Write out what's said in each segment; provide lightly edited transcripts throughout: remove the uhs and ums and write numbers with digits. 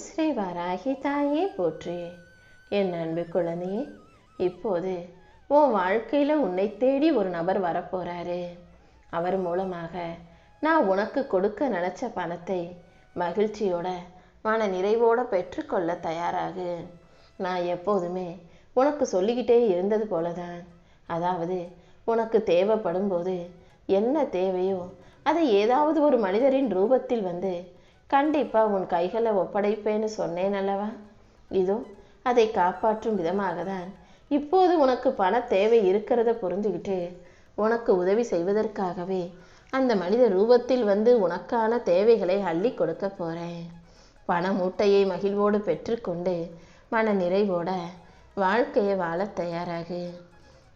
ஸ்ரீ வராகி தாயே போற்றி. என் அன்பு குழந்தையே, இப்போது உன் வாழ்க்கையில் உன்னை தேடி ஒரு நபர் வரப்போறாரு. அவர் மூலமாக நான் உனக்கு கொடுக்க நினச்ச பணத்தை மகிழ்ச்சியோட மன நிறைவோட பெற்றுக்கொள்ள தயாராகு. நான் எப்போதுமே உனக்கு சொல்லிக்கிட்டே இருந்தது போலதான். அதாவது உனக்கு தேவைப்படும் போது என்ன தேவையோ அதை ஏதாவது ஒரு மனிதரின் ரூபத்தில் வந்து கண்டிப்பா உன் கைகளை ஒப்படைப்பேன்னு சொன்னேன் அல்லவா? இதோ அதை காப்பாற்றும் விதமாக தான் இப்போது உனக்கு பண தேவை இருக்கிறத புரிஞ்சுக்கிட்டு உனக்கு உதவி செய்வதற்காகவே அந்த மனித ரூபத்தில் வந்து உனக்கான தேவைகளை அள்ளி கொடுக்க போறேன். பண மூட்டையை மகிழ்வோடு பெற்றுக்கொண்டு மன நிறைவோட வாழ்க்கையை வாழ தயாராகு.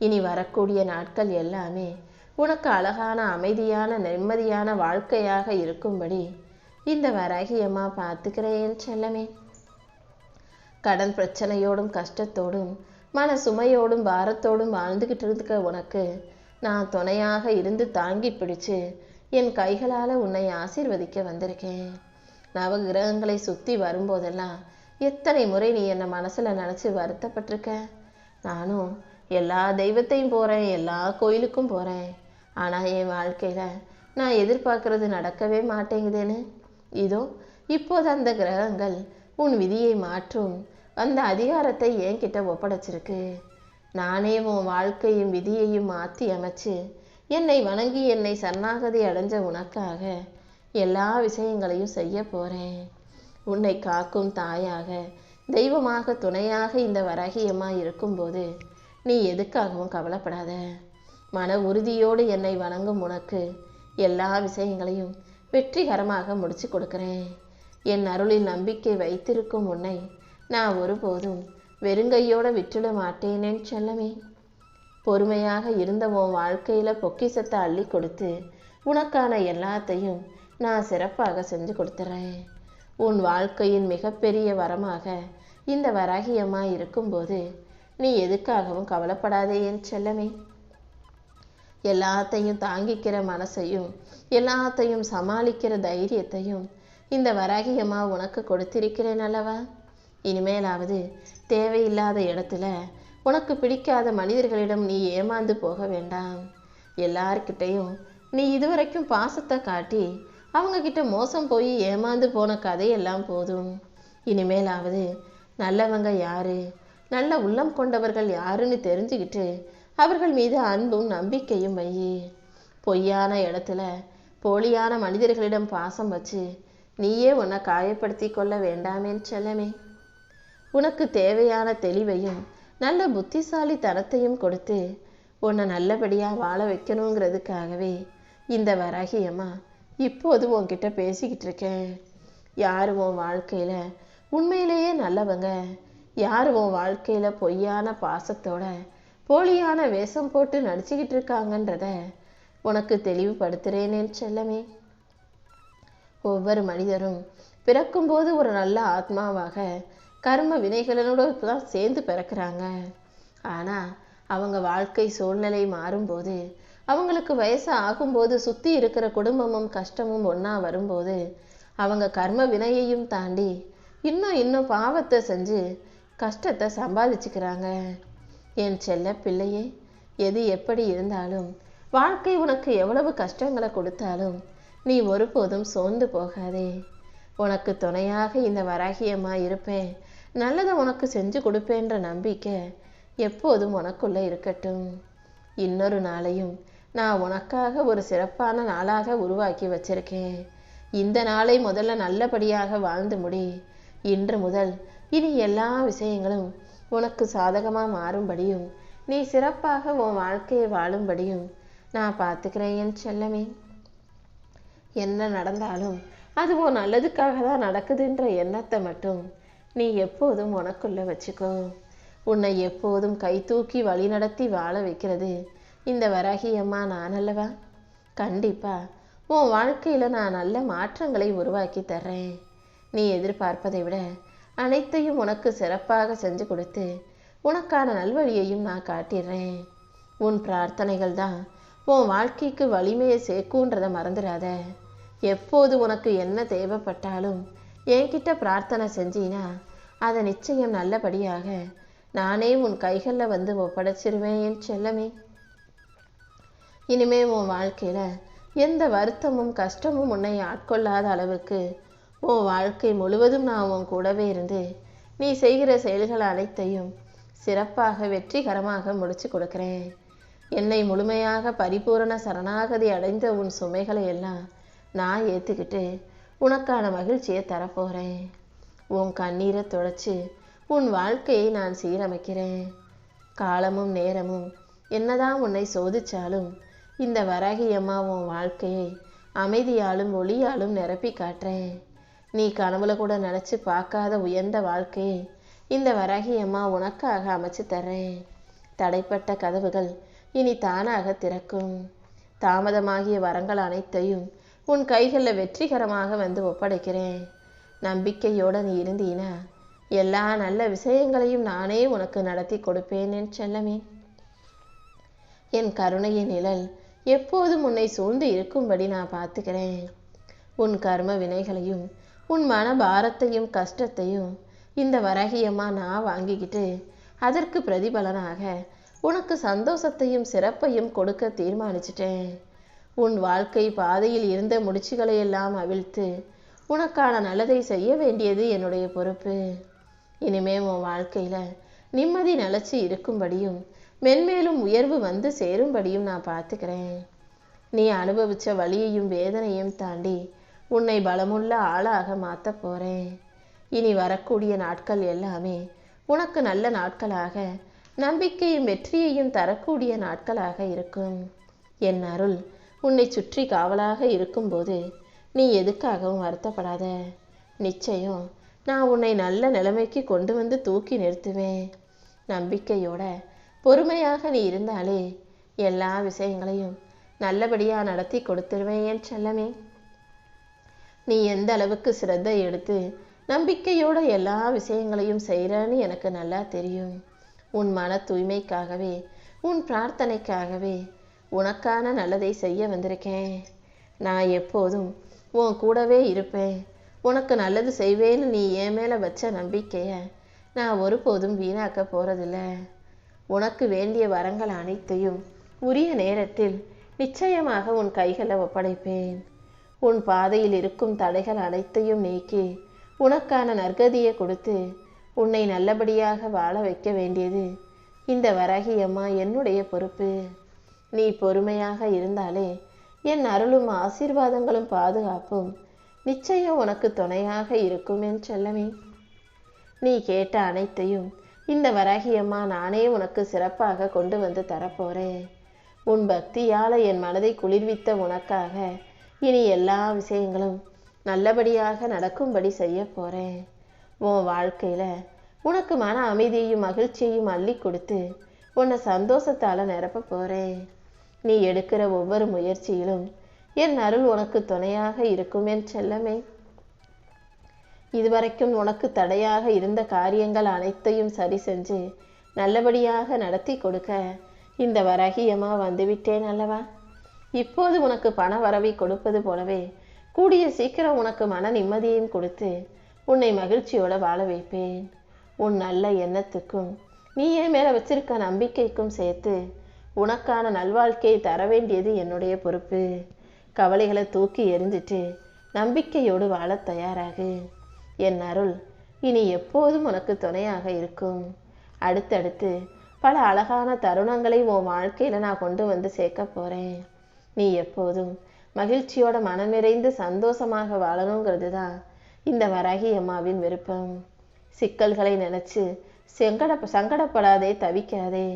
இனி வரக்கூடிய நாட்கள் எல்லாமே உனக்கு அழகான அமைதியான நிம்மதியான வாழ்க்கையாக இருக்கும்படி இந்த வராகி அம்மா பார்த்துக்கிறேன் செல்லமே. கடன் பிரச்சனையோடும் கஷ்டத்தோடும் மன சுமையோடும் பாரத்தோடும் வாழ்ந்துக்கிட்டு இருக்க உனக்கு நான் துணையாக இருந்து தாங்கி பிடிச்சு என் கைகளால் உன்னை ஆசீர்வதிக்க வந்திருக்கேன். நவகிரகங்களை சுற்றி வரும்போதெல்லாம் எத்தனை முறை நீ என்னை மனசில் நினச்சி வருத்தப்பட்டிருக்க. நானும் எல்லா தெய்வத்தையும் போகிறேன், எல்லா கோயிலுக்கும் போகிறேன், ஆனால் என் வாழ்க்கையில் நான் எதிர்பார்க்கறது நடக்கவே மாட்டேங்குதுன்னு. இதோ இப்போது அந்த கிரகங்கள் உன் விதியை மாற்றும் அந்த அதிகாரத்தை என்கிட்ட ஒப்படைச்சிருக்கு. நானே உன் வாழ்க்கையும் விதியையும் மாற்றி அமைச்சு என்னை வணங்கி என்னை சரணாகதி அடைஞ்ச உனக்காக எல்லா விஷயங்களையும் செய்ய போகிறேன். உன்னை காக்கும் தாயாக தெய்வமாக துணையாக இந்த வராகியம்மா இருக்கும்போது நீ எதுக்காகவும் கவலைப்படாத. மன உறுதியோடு என்னை வணங்கும் உனக்கு எல்லா விஷயங்களையும் வெற்றிகரமாக முடிச்சு கொடுக்கிறேன். என் அருளில் நம்பிக்கை வைத்திருக்கும் உன்னை நான் ஒருபோதும் வெறுங்கையோடு விட்டுட மாட்டேனேன் செல்லமே. பொறுமையாக இருந்த உன் வாழ்க்கையில் பொக்கிஷத்தை அள்ளி கொடுத்து உனக்கான எல்லாத்தையும் நான் சிறப்பாக செஞ்சு கொடுத்துறேன். உன் வாழ்க்கையின் மிகப்பெரிய வரமாக இந்த வராகியம்மா இருக்கும்போது நீ எதுக்காகவும் கவலைப்படாதே என் செல்லமே. எல்லாத்தையும் தாங்கிக்கிற மனசையும் எல்லாத்தையும் சமாளிக்கிற தைரியத்தையும் இந்த வராகியம்மா உனக்கு கொடுத்திருக்கிறேன் அல்லவா? இனிமேலாவது தேவையில்லாத இடத்துல உனக்கு பிடிக்காத மனிதர்களிடம் நீ ஏமாந்து போக வேண்டாம். எல்லார்கிட்டையும் நீ இதுவரைக்கும் பாசத்தை காட்டி அவங்க கிட்ட மோசம் போய் ஏமாந்து போன கதையெல்லாம் போதும். இனிமேலாவது நல்லவங்க யாரு, நல்ல உள்ளம் கொண்டவர்கள் யாருன்னு தெரிஞ்சுக்கிட்டு அவர்கள் மீது அன்பும் நம்பிக்கையும் வை. பொய்யான இடத்துல போலியான மனிதர்களிடம் பாசம் வச்சு நீயே உன்னை காயப்படுத்தி கொள்ள வேண்டாமேன் செல்லமே. உனக்கு தேவையான தெளிவையும் நல்ல புத்திசாலித்தனத்தையும் கொடுத்து உன்னை நல்லபடியாக வாழ வைக்கணுங்கிறதுக்காகவே இந்த வராகியம்மா இப்போது உன்கிட்ட பேசிக்கிட்டு இருக்கேன். யார் உன் வாழ்க்கையில் உண்மையிலேயே நல்லவங்க, யார் உன் வாழ்க்கையில் பொய்யான பாசத்தோட போலியான வேஷம் போட்டு நடிச்சுக்கிட்டு இருக்காங்கன்றத உனக்கு தெளிவுபடுத்துகிறேனேன் செல்லமே. ஒவ்வொரு மனிதரும் பிறக்கும்போது ஒரு நல்ல ஆத்மாவாக கர்ம வினைகளோடு தான் சேர்ந்து பிறக்கிறாங்க. ஆனால் அவங்க வாழ்க்கை சூழ்நிலை மாறும்போது அவங்களுக்கு வயசு ஆகும்போது சுற்றி இருக்கிற குடும்பமும் கஷ்டமும் ஒன்றா வரும்போது அவங்க கர்ம வினையையும் தாண்டி இன்னும் பாவத்தை செஞ்சு கஷ்டத்தை சம்பாதிச்சுக்கிறாங்க. என் செல்ல பிள்ளையே, எது எப்படி இருந்தாலும் வாழ்க்கை உனக்கு எவ்வளவு கஷ்டங்களை கொடுத்தாலும் நீ ஒருபோதும் சோர்ந்து போகாதே. உனக்கு துணையாக இந்த வராகியம்மா இருப்பேன், நல்லதை உனக்கு செஞ்சு கொடுப்பேன்ற நம்பிக்கை எப்போதும் உனக்குள்ளே இருக்கட்டும். இன்னொரு நாளையும் நான் உனக்காக ஒரு சிறப்பான நாளாக உருவாக்கி வச்சிருக்கேன். இந்த நாளை முதல்ல நல்லபடியாக வாழ்ந்து முடி. இன்று முதல் இனி எல்லா விஷயங்களும் உனக்கு சாதகமாக மாறும்படியும் நீ சிறப்பாக உன் வாழ்க்கையை வாழும்படியும் நான் பார்த்துக்கிறேன் என் செல்லமே. என்ன நடந்தாலும் அது உன் நல்லதுக்காக தான் நடக்குதுன்ற எண்ணத்தை மட்டும் நீ எப்போதும் உனக்குள்ளே வச்சுக்கோ. உன்னை எப்போதும் கை தூக்கி வழி நடத்தி வாழ வைக்கிறது இந்த வராகியம்மா நான் அல்லவா? கண்டிப்பா உன் வாழ்க்கையில் நான் நல்ல மாற்றங்களை உருவாக்கி தர்றேன். நீ எதிர்பார்ப்பதை விட அனைத்தையும் உனக்கு சிறப்பாக செஞ்சு கொடுத்து உனக்கான நல்வழியையும் நான் காட்டிடுறேன். உன் பிரார்த்தனைகள் தான் உன் வாழ்க்கைக்கு வலிமையை சேர்க்குன்றதை மறந்துடாத. எப்போது உனக்கு என்ன தேவைப்பட்டாலும் என்கிட்ட பிரார்த்தனை செஞ்சினா அதை நிச்சயம் நல்லபடியாக நானே உன் கைகளில் வந்து ஒப்படைச்சிருவேன் என் செல்லமே. இனிமே உன் வாழ்க்கையில் எந்த வருத்தமும் கஷ்டமும் உன்னை ஆட்கொள்ளாத அளவுக்கு உன் வாழ்க்கை முழுவதும் நான் உன் கூடவே இருந்து நீ செய்கிற செயல்கள் அனைத்தையும் சிறப்பாக வெற்றிகரமாக முடிச்சு கொடுக்குறேன். என்னை முழுமையாக பரிபூரண சரணாகதி அடைந்த உன் சுமைகளை எல்லாம் நான் ஏற்றுக்கிட்டு உனக்கான மகிழ்ச்சியை தரப்போகிறேன். உன் கண்ணீரை துடைச்சி உன் வாழ்க்கையை நான் சீரமைக்கிறேன். காலமும் நேரமும் என்னதான் உன்னை சோதிச்சாலும் இந்த வராகி அம்மா உன் வாழ்க்கையை அமைதியாலும் ஒளியாலும் நிரப்பி காட்டுறேன். நீ கனவுல கூட நினச்சி பார்க்காத உயர்ந்த வாழ்க்கையை இந்த வராகி அம்மா உனக்காக அமைச்சு தர்றேன். தடைப்பட்ட கதவுகள் இனி தானாக திறக்கும். தாமதமாகிய வரங்கள் அனைத்தையும் உன் கைகளில் வெற்றிகரமாக வந்து ஒப்படைக்கிறேன். நம்பிக்கையோடு நீ இருந்தீனா எல்லா நல்ல விஷயங்களையும் நானே உனக்கு நடத்தி கொடுப்பேன் என் செல்லமே. என் கருணையின் நிழல் எப்போதும் உன்னை சூழ்ந்து இருக்கும்படி நான் பார்த்துக்கிறேன். உன் கர்ம வினைகளையும் உன் மன பாரத்தையும் கஷ்டத்தையும் இந்த வராகியம்மா நான் வாங்கிக்கிட்டு அதற்கு பிரதிபலனாக உனக்கு சந்தோஷத்தையும் சிறப்பையும் கொடுக்க தீர்மானிச்சிட்டேன். உன் வாழ்க்கை பாதையில் இருந்த முடிச்சுகளை எல்லாம் அவிழ்த்து உனக்கான நல்லதை செய்ய வேண்டியது என்னுடைய பொறுப்பு. இனிமே உன் வாழ்க்கையில் நிம்மதி நிலச்சி இருக்கும்படியும் மென்மேலும் உயர்வு வந்து சேரும்படியும் நான் பார்த்துக்கிறேன். நீ அனுபவித்த வலியையும் வேதனையும் தாண்டி உன்னை பலமுள்ள ஆளாக மாற்ற போகிறேன். இனி வரக்கூடிய நாட்கள் எல்லாமே உனக்கு நல்ல நாட்களாக நம்பிக்கையும் வெற்றியையும் தரக்கூடிய நாட்களாக இருக்கும். என் அருள் உன்னை சுற்றி காவலாக இருக்கும்போது நீ எதுக்காகவும் வருத்தப்படாத. நிச்சயம் நான் உன்னை நல்ல நிலைமைக்கு கொண்டு வந்து தூக்கி நிறுத்துவேன். நம்பிக்கையோட பொறுமையாக நீ இருந்தாலே எல்லா விஷயங்களையும் நல்லபடியாக நடத்தி கொடுத்துருவேன் என் செல்லமே. நீ எந்த அளவுக்கு சிரத்தை எடுத்து நம்பிக்கையோட எல்லா விஷயங்களையும் செய்கிறன்னு எனக்கு நல்லா தெரியும். உன் மன தூய்மைக்காகவே உன் பிரார்த்தனைக்காகவே உனக்கான நல்லதை செய்ய வந்திருக்கேன். நான் எப்போதும் உன் கூடவே இருப்பேன். உனக்கு நல்லது செய்வேன்னு நீ என் மேலே வச்ச நம்பிக்கையை நான் ஒருபோதும் வீணாக்க போகிறதில்ல. உனக்கு வேண்டிய வரங்கள் அனைத்தையும் உரிய நேரத்தில் நிச்சயமாக உன் கைகளை ஒப்படைப்பேன். உன் பாதையில் இருக்கும் தடைகள் அனைத்தையும் நீக்கி உனக்கான நற்கதியை கொடுத்து உன்னை நல்லபடியாக வாழ வைக்க வேண்டியது இந்த வராகி அம்மா என்னுடைய பொறுப்பு. நீ பொறுமையாக இருந்தாலே என் அருளும் ஆசீர்வாதங்களும் பாதுகாப்பும் நிச்சயம் உனக்கு துணையாக இருக்கும் என் செல்லமே. நீ கேட்ட அனைத்தையும் இந்த வராகி அம்மா நானே உனக்கு சிறப்பாக கொண்டு வந்து தரப்போறேன். உன் பக்தியால் என் மனதை குளிர்வித்த உனக்காக இனி எல்லா விஷயங்களும் நல்லபடியாக நடக்கும்படி செய்ய போகிறேன். உன் வாழ்க்கையில் உனக்கு மன அமைதியையும் மகிழ்ச்சியையும் அள்ளி கொடுத்து உன்னை சந்தோஷத்தால் நிரப்ப போகிறேன். நீ எடுக்கிற ஒவ்வொரு முயற்சியிலும் என் அருள் உனக்கு துணையாக இருக்கும் என் செல்லமே. இதுவரைக்கும் உனக்கு தடையாக இருந்த காரியங்கள் அனைத்தையும் சரி செஞ்சு நல்லபடியாக நடத்தி கொடுக்க இந்த வராகியம்மா வந்துவிட்டேன் அல்லவா? இப்போது உனக்கு பண வரவை கொடுப்பது போலவே கூடிய சீக்கிரம் உனக்கு மன நிம்மதியையும் கொடுத்து உன்னை மகிழ்ச்சியோட வாழ வைப்பேன். உன் நல்ல எண்ணத்துக்கும் நீ என் மேலே வச்சிருக்க நம்பிக்கைக்கும் சேர்த்து உனக்கான நல்வாழ்க்கையை தர வேண்டியது என்னுடைய பொறுப்பு. கவலைகளை தூக்கி எறிஞ்சிட்டு நம்பிக்கையோடு வாழ தயாராகு. என் அருள் இனி எப்போதும் உனக்கு துணையாக இருக்கும். அடுத்தடுத்து பல அழகான தருணங்களை உன் வாழ்க்கையில் நான் கொண்டு வந்து சேர்க்க போகிறேன். நீ எப்போதும் மகிழ்ச்சியோட மனம் நிறைந்து சந்தோஷமாக வாழணுங்கிறது தான் இந்த வராகி அம்மாவின் விருப்பம். சிக்கல்களை நினச்சி சங்கடப்படாதே, தவிக்காதே.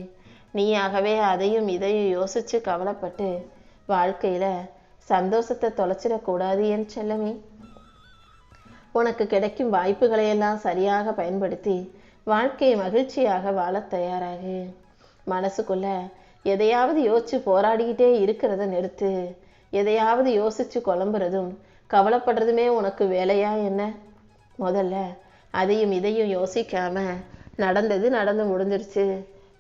நீயாகவே அதையும் இதையும் யோசித்து கவலைப்பட்டு வாழ்க்கையில் சந்தோஷத்தை தொலைச்சிடக்கூடாது என் செல்லமே. உனக்கு கிடைக்கும் வாய்ப்புகளையெல்லாம் சரியாக பயன்படுத்தி வாழ்க்கையை மகிழ்ச்சியாக வாழ தயாராகு. மனசுக்குள்ள எதையாவது யோசிச்சு போராடிக்கிட்டே இருக்கிறத நிறுத்து. எதையாவது யோசிச்சு குழம்புறதும் கவலைப்படுறதுமே உனக்கு வேலையா என்ன? முதல்ல அதையும் இதையும் யோசிக்காம நடந்தது நடந்து முடிஞ்சிருச்சு,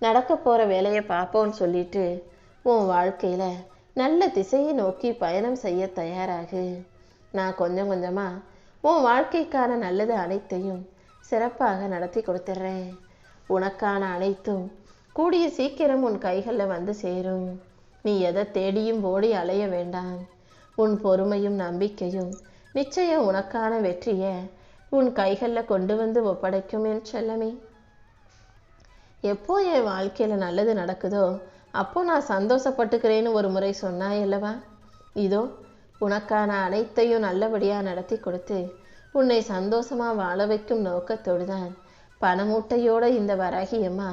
நடக்க போகிற வேலையை பார்ப்போன்னு சொல்லிட்டு உன் வாழ்க்கையில் நல்ல திசையை நோக்கி பயணம் செய்ய தயாராகு. நான் கொஞ்சம் கொஞ்சமாக உன் வாழ்க்கைக்கான நல்லது அனைத்தையும் சிறப்பாக நடத்தி கொடுத்துட்றேன். உனக்கான அனைத்தும் கூடிய சீக்கிரம் உன் கைகளில் வந்து சேரும். நீ எதை தேடியும் ஓடி அலைய வேண்டாம். உன் பொறுமையும் நம்பிக்கையும் நிச்சயம் உனக்கான வெற்றியை உன் கைகளில் கொண்டு வந்து ஒப்படைக்கும் என் செல்லமே. எப்போ என் வாழ்க்கையில் நல்லது நடக்குதோ அப்போ நான் சந்தோஷப்பட்டுக்கிறேன்னு ஒரு முறை சொன்னாய் அல்லவா? இதோ உனக்கான அனைத்தையும் நல்லபடியாக நடத்தி கொடுத்து உன்னை சந்தோஷமாக வாழ வைக்கும் நோக்கத்தோடு தான் பணமூட்டையோட இந்த வராகியம்மா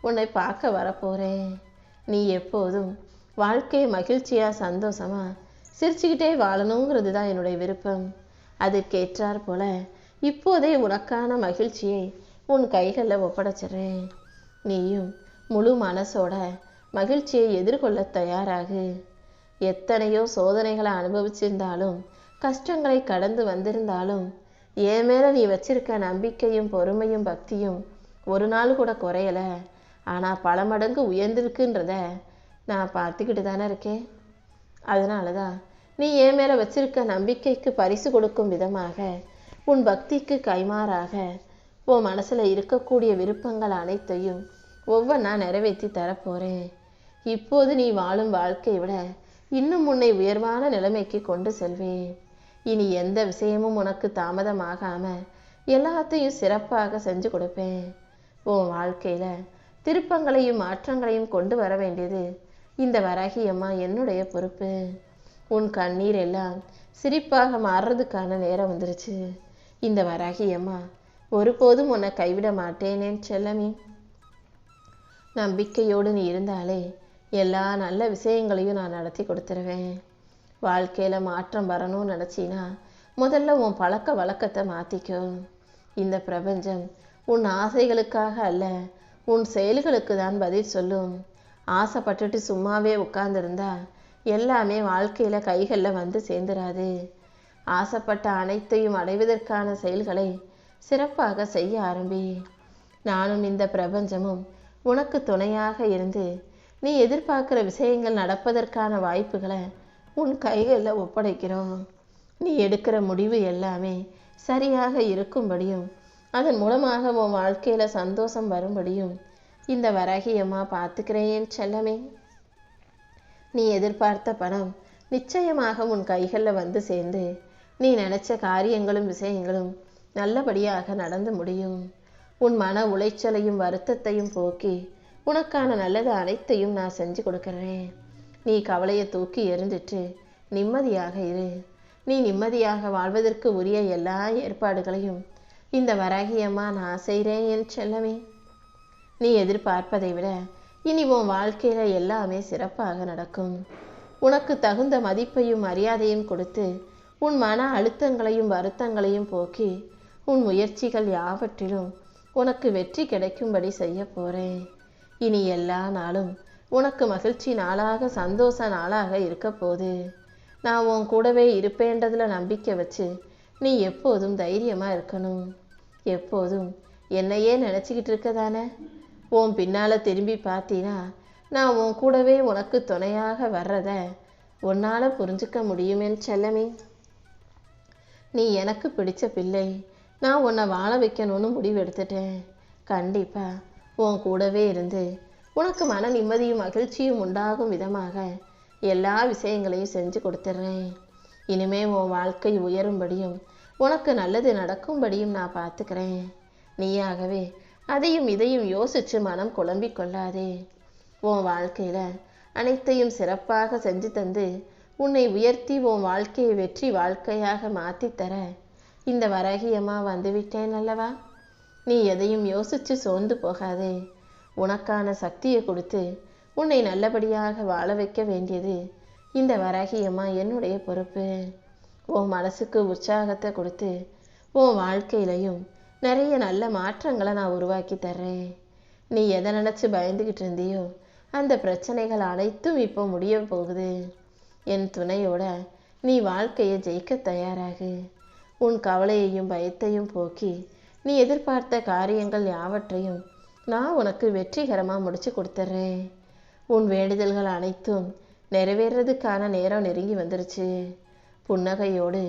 உன்னை பார்க்க வரப்போகிறேன். நீ எப்போதும் வாழ்க்கையை மகிழ்ச்சியாக சந்தோஷமாக சிரிச்சுக்கிட்டே வாழணுங்கிறது தான் என்னுடைய விருப்பம். அதுக்கேற்றார் போல இப்போதே உனக்கான மகிழ்ச்சியை உன் கைகளில் ஒப்படைச்சிட்றேன். நீயும் முழு மனசோட மகிழ்ச்சியை எதிர்கொள்ள தயாராகு. எத்தனையோ சோதனைகளை அனுபவிச்சிருந்தாலும் கஷ்டங்களை கடந்து வந்திருந்தாலும் என் மேலே நீ வச்சிருக்க நம்பிக்கையும் பொறுமையும் பக்தியும் ஒரு நாள் கூட குறையலை. ஆனால் பல மடங்கு உயர்ந்திருக்குன்றத நான் பார்த்துக்கிட்டு தானே இருக்கேன். அதனால தான் நீ என் மேலே வச்சிருக்க நம்பிக்கைக்கு பரிசு கொடுக்கும் விதமாக உன் பக்திக்கு கைமாறாக உன் மனசில் இருக்கக்கூடிய விருப்பங்கள் அனைத்தையும் ஒவ்வொன்றா நிறைவேற்றி தரப்போகிறேன். இப்போது நீ வாழும் வாழ்க்கையை விட இன்னும் உன்னை உயர்வான நிலைமைக்கு கொண்டு செல்வேன். இனி எந்த விஷயமும் உனக்கு தாமதமாகாமல் எல்லாத்தையும் சிறப்பாக செஞ்சு கொடுப்பேன். உன் வாழ்க்கையில் திருப்பங்களையும் மாற்றங்களையும் கொண்டு வர வேண்டியது இந்த வராகியம்மா என்னுடைய பொறுப்பு. உன் கண்ணீர் எல்லாம் சிரிப்பாக மாறுறதுக்கான நேரம் வந்துருச்சு. இந்த வராகியம்மா ஒருபோதும் உன்னை கைவிட மாட்டேனேன் செல்லமே. நம்பிக்கையோடு நீ இருந்தாலே எல்லா நல்ல விஷயங்களையும் நான் நடத்தி கொடுத்துருவேன். வாழ்க்கையில் மாற்றம் வரணும்னு நினச்சின்னா முதல்ல உன் பழக்க வழக்கத்தை மாற்றிக்கோ. இந்த பிரபஞ்சம் உன் ஆசைகளுக்காக அல்ல, உன் செயல்களுக்கு தான் பதில் சொல்லும். ஆசைப்பட்டுட்டு சும்மாவே உட்கார்ந்துருந்தா எல்லாமே வாழ்க்கையில் கைகளில் வந்து சேர்ந்துராது. ஆசைப்பட்ட அனைத்தையும் அடைவதற்கான செயல்களை சிறப்பாக செய்ய ஆரம்பி. நானும் இந்த பிரபஞ்சமும் உனக்கு துணையாக இருந்து நீ எதிர்பார்க்குற விஷயங்கள் நடப்பதற்கான வாய்ப்புகளை உன் கைகளில் ஒப்படைக்கிறோம். நீ எடுக்கிற முடிவு எல்லாமே சரியாக இருக்கும்படியும் அதன் மூலமாக உன் வாழ்க்கையில் சந்தோஷம் வரும்படியும் இந்த வராகியம்மா பார்த்துக்கிறேன் என் செல்லமே. நீ எதிர்பார்த்த பணம் நிச்சயமாக உன் கைகளில் வந்து சேர்ந்து நீ நினச்ச காரியங்களும் விஷயங்களும் நல்லபடியாக நடந்து முடியும். உன் மன உளைச்சலையும் வருத்தத்தையும் போக்கி உனக்கான நல்லது அனைத்தையும் நான் செஞ்சு கொடுக்குறேன். நீ கவலையை தூக்கி எறிஞ்சிட்டு நிம்மதியாக இரு. நீ நிம்மதியாக வாழ்வதற்கு உரிய எல்லா ஏற்பாடுகளையும் இந்த வராகியம்மா நான் செய்கிறேன் என் செல்லமே. நீ எதிர்பார்ப்பதை விட இனி உன் வாழ்க்கையில் எல்லாமே சிறப்பாக நடக்கும். உனக்கு தகுந்த மதிப்பையும் மரியாதையும் கொடுத்து உன் மன அழுத்தங்களையும் வருத்தங்களையும் போக்கி உன் முயற்சிகள் யாவற்றிலும் உனக்கு வெற்றி கிடைக்கும்படி செய்ய போகிறேன். இனி எல்லா நாளும் உனக்கு மகிழ்ச்சி நாளாக சந்தோஷ நாளாக இருக்க போது. நான் உன் கூடவே இருப்பேன்றதில் நம்பிக்கை வச்சு நீ எப்போதும் தைரியமாக இருக்கணும். எப்போதும் என்னையே நினச்சிக்கிட்டு இருக்கதானே? உன் பின்னால் திரும்பி பார்த்தீன்னா நான் உன் கூடவே உனக்கு துணையாக வர்றத உன்னால் புரிஞ்சுக்க முடியுமேன்னு செல்லமே. நீ எனக்கு பிடிச்ச பிள்ளை. நான் உன்னை வாழ வைக்கணும்னு முடிவு எடுத்துட்டேன். கண்டிப்பாக உன் கூடவே இருந்து உனக்கு மன நிம்மதியும் மகிழ்ச்சியும் உண்டாகும் விதமாக எல்லா விஷயங்களையும் செஞ்சு கொடுத்துட்றேன். இனிமே உன் வாழ்க்கை உயரும்படியும் உனக்கு நல்லது நடக்கும்படியும் நான் பார்த்துக்கிறேன். நீயாகவே அதையும் இதையும் யோசித்து மனம் குழம்பிக் கொள்ளாதே. உன் வாழ்க்கையில் அனைத்தையும் சிறப்பாக செஞ்சு தந்து உன்னை உயர்த்தி உன் வாழ்க்கையை வெற்றி வாழ்க்கையாக மாற்றித்தர இந்த வராகியம்மா வந்துவிட்டேன் அல்லவா? நீ எதையும் யோசித்து சோர்ந்து போகாதே. உனக்கான சக்தியை கொடுத்து உன்னை நல்லபடியாக வாழ வைக்க வேண்டியது இந்த வராகியம்மா என்னுடைய பொறுப்பு. உன் மனசுக்கு உற்சாகத்தை கொடுத்து உன் வாழ்க்கையிலையும் நிறைய நல்ல மாற்றங்களை நான் உருவாக்கி தர்றேன். நீ எதை நினச்சி பயந்துக்கிட்டு இருந்தியோ அந்த பிரச்சனைகள் அனைத்தும் இப்போ முடிய போகுது. என் துணையோட நீ வாழ்க்கையை ஜெயிக்க தயாராகு. உன் கவலையையும் பயத்தையும் போக்கி நீ எதிர்பார்த்த காரியங்கள் யாவற்றையும் நான் உனக்கு வெற்றிகரமாக முடிச்சு கொடுத்துட்றேன். உன் வேண்டுதல்கள் அனைத்தும் நிறைவேறதுக்கான நேரம் நெருங்கி வந்துருச்சு. புன்னகையோடு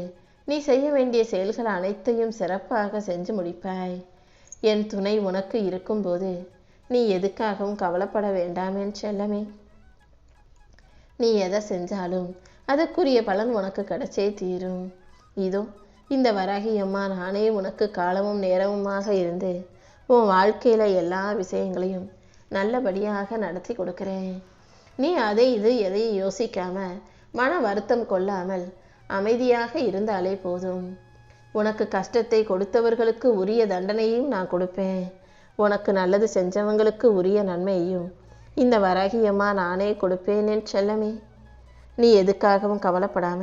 நீ செய்ய வேண்டிய செயல்கள் அனைத்தையும் சிறப்பாக செஞ்சு முடிப்பாய். என் துணை உனக்கு இருக்கும்போது நீ எதுக்காகவும் கவலைப்பட வேண்டாம் என் செல்லமே. நீ எதை செஞ்சாலும் அதுக்குரிய பலன் உனக்கு கிடைச்சே தீரும். இதோ இந்த வராகி அம்மா நானே உனக்கு காலமும் நேரமுமாக இருந்து உன் வாழ்க்கையில எல்லா விஷயங்களையும் நல்லபடியாக நடத்தி கொடுக்கிறேன். நீ அதை இது எதையும் யோசிக்காம மன வருத்தம் கொள்ளாமல் அமைதியாக இருந்தாலே போதும். உனக்கு கஷ்டத்தை கொடுத்தவர்களுக்கு உரிய தண்டனையும் நான் கொடுப்பேன். உனக்கு நல்லது செஞ்சவங்களுக்கு உரிய நன்மையையும் இந்த வராகியம்மா நானே கொடுப்பேன் என் செல்லமே. நீ எதுக்காகவும் கவலைப்படாம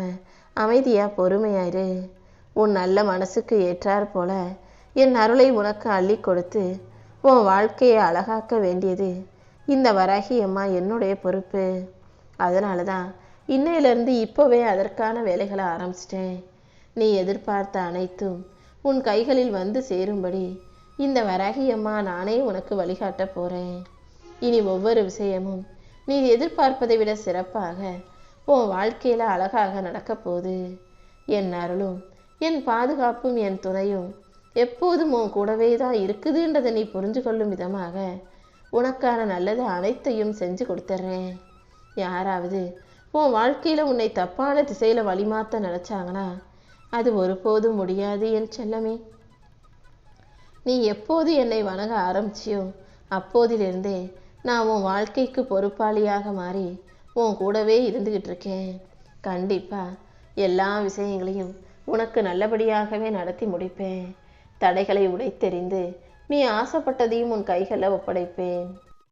அமைதியா பொறுமையாயிரு. உன் நல்ல மனசுக்கு ஏற்றார் போல என் அருளை உனக்கு அள்ளி கொடுத்து உன் வாழ்க்கையை அழகாக்க வேண்டியது இந்த வராகியம்மா என்னுடைய பொறுப்பு. அதனால தான் இன்னையிலிருந்து இப்போவே அதற்கான வேலைகளை ஆரம்பிச்சிட்டேன். நீ எதிர்பார்த்த அனைத்தும் உன் கைகளில் வந்து சேரும்படி இந்த வராகியம்மா நானே உனக்கு வழிகாட்ட போறேன். இனி ஒவ்வொரு விஷயமும் நீ எதிர்பார்ப்பதை விட சிறப்பாக உன் வாழ்க்கையில அழகாக நடக்க போகுது. என் அருளும் என் பாதுகாப்பும் என் துணையும் எப்போதும் உன் கூடவே தான் இருக்குதுன்றதை நீ புரிஞ்சு கொள்ளும் விதமாக உனக்கான நல்லது அனைத்தையும் செஞ்சு கொடுத்துட்றேன். யாராவது உன் வாழ்க்கையில உன்னை தப்பான திசையில வழிமாத்த நினைச்சாங்கன்னா அது ஒருபோதும் முடியாது என் செல்லமே. நீ எப்போது என்னை வணங்க ஆரம்பிச்சியோ அப்போதிலிருந்தே நான் உன் வாழ்க்கைக்கு பொறுப்பாளியாக மாறி உன் கூடவே இருந்துகிட்டு இருக்கேன். கண்டிப்பா எல்லா விஷயங்களையும் உனக்கு நல்லபடியாகவே நடத்தி முடிப்பேன். தடைகளை உடைத்தெறிந்து நீ ஆசைப்பட்டதையும் உன் கைகளில் ஒப்படைப்பேன்.